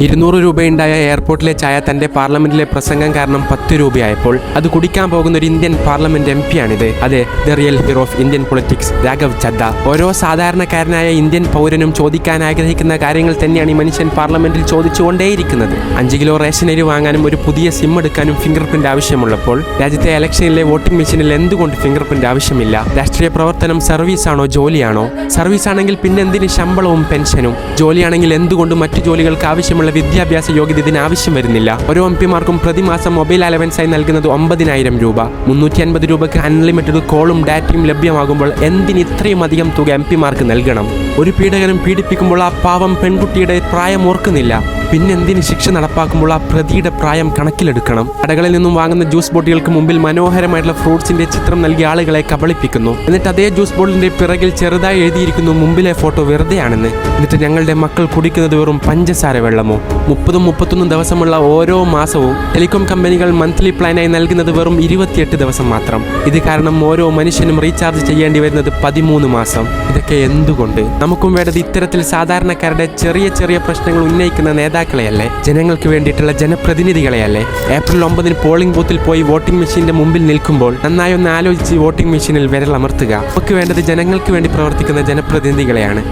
200 രൂപയുണ്ടായ എയർപോർട്ടിലെ ചായ തന്റെ പാർലമെന്റിലെ പ്രസംഗം കാരണം 10 രൂപയായപ്പോൾ അത് കുടിക്കാൻ പോകുന്ന ഒരു ഇന്ത്യൻ പാർലമെന്റ് MP ആണിത്. അതെ, the real hero of Indian politics, Raghav Chadha. ഓരോ സാധാരണക്കാരനായ ഇന്ത്യൻ പൗരനും ചോദിക്കാൻ ആഗ്രഹിക്കുന്ന കാര്യങ്ങൾ തന്നെയാണ് ഈ മനുഷ്യൻ പാർലമെന്റിൽ ചോദിച്ചുകൊണ്ടേയിരിക്കുന്നത്. 5 കിലോ റേഷൻ അരി വാങ്ങാനും ഒരു പുതിയ സിം എടുക്കാനും ഫിംഗർ പ്രിന്റ് ആവശ്യമുള്ളപ്പോൾ രാജ്യത്തെ ഇലക്ഷനിലെ വോട്ടിംഗ് മെഷീനിൽ എന്തുകൊണ്ട് ഫിംഗർ പ്രിന്റ് ആവശ്യമില്ല? രാഷ്ട്രീയ പ്രവർത്തനം സർവീസാണോ ജോലിയാണോ? സർവീസ് ആണെങ്കിൽ പിന്നെ എന്തിന് ശമ്പളവും പെൻഷനും? ജോലിയാണെങ്കിൽ എന്തുകൊണ്ട് മറ്റു ജോലികൾക്ക് ആവശ്യമുള്ള വിദ്യാഭ്യാസ യോഗ്യത ഇതിന് ആവശ്യം വരുന്നില്ല? ഓരോ MP-മാർക്കും പ്രതിമാസം മൊബൈൽ അലവൻസായി നൽകുന്നത് 9,000 രൂപ. 350 രൂപയ്ക്ക് അൺലിമിറ്റഡ് കോളും ഡാറ്റയും ലഭ്യമാകുമ്പോൾ എന്തിന് ഇത്രയും അധികം തുക MP-മാർക്ക് നൽകണം? ഒരു പീഡകനും പീഡിപ്പിക്കുമ്പോൾ ആ പാവം പെൺകുട്ടിയുടെ പ്രായം ഓർക്കുന്നില്ല. പിന്നെന്തിന് ശിക്ഷ നടപ്പാക്കുമ്പോൾ ആ പ്രതിയുടെ പ്രായം കണക്കിലെടുക്കണം? കടകളിൽ നിന്നും വാങ്ങുന്ന ജ്യൂസ് ബോട്ടികൾക്ക് മുമ്പിൽ മനോഹരമായിട്ടുള്ള ഫ്രൂട്ട്സിന്റെ ചിത്രം നൽകി ആളുകളെ കബളിപ്പിക്കുന്നു. എന്നിട്ട് അതേ ജ്യൂസ് ബോട്ടിലിന്റെ പിറകിൽ ചെറുതായി എഴുതിയിരിക്കുന്നു മുമ്പിലെ ഫോട്ടോ വെറുതെയാണെന്ന്. എന്നിട്ട് ഞങ്ങളുടെ മക്കൾ കുടിക്കുന്നത് വെറും പഞ്ചസാര വെള്ളമോ? 30-31 ദിവസമുള്ള ഓരോ മാസവും ടെലികോം കമ്പനികൾ മന്ത്ലി പ്ലാനായി നൽകുന്നത് വെറും 28 ദിവസം മാത്രം. ഇത് കാരണം ഓരോ മനുഷ്യനും റീചാർജ് ചെയ്യേണ്ടി വരുന്നത് 13 മാസം. ഇതൊക്കെ എന്തുകൊണ്ട്? നമുക്കും വേണ്ടത് ഇത്തരത്തിൽ സാധാരണക്കാരുടെ ചെറിയ ചെറിയ പ്രശ്നങ്ങൾ ഉന്നയിക്കുന്ന നേതാക്കളെയല്ലേ? ജനങ്ങൾക്ക് വേണ്ടിയിട്ടുള്ള ജനപ്രതിനിധികളെയല്ലേ? ഏപ്രിൽ 9 പോളിംഗ് ബൂത്തിൽ പോയി വോട്ടിംഗ് മെഷീന്റെ മുമ്പിൽ നിൽക്കുമ്പോൾ നന്നായൊന്ന് ആലോചിച്ച് വോട്ടിംഗ് മെഷീനിൽ വിരലമർത്തുക. നമുക്ക് വേണ്ടത് ജനങ്ങൾക്ക് വേണ്ടി പ്രവർത്തിക്കുന്ന ജനപ്രതിനിധികളെയാണ്.